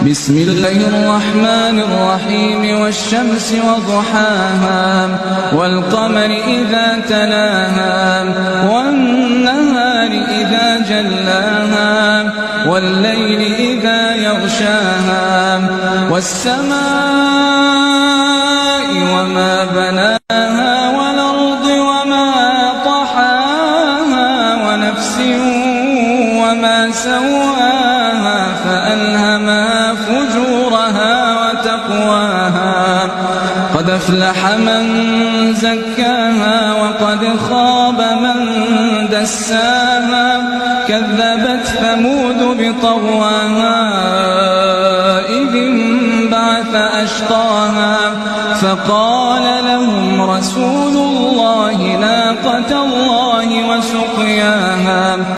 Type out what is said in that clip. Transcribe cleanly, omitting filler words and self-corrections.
بسم الله الرحمن الرحيم والشمس وضحاها والقمر إذا تلاها والنهار إذا جلاها والليل إذا يغشاها والسماء وما بناها والأرض وما طحاها ونفس وما سواها فألهمها فجورها وتقواها قد أفلح من زكاها وقد خاب من دساها كذبت ثمود بطغواها إذ انبعث أشقاها فقال لهم رسول الله ناقة الله وسقياها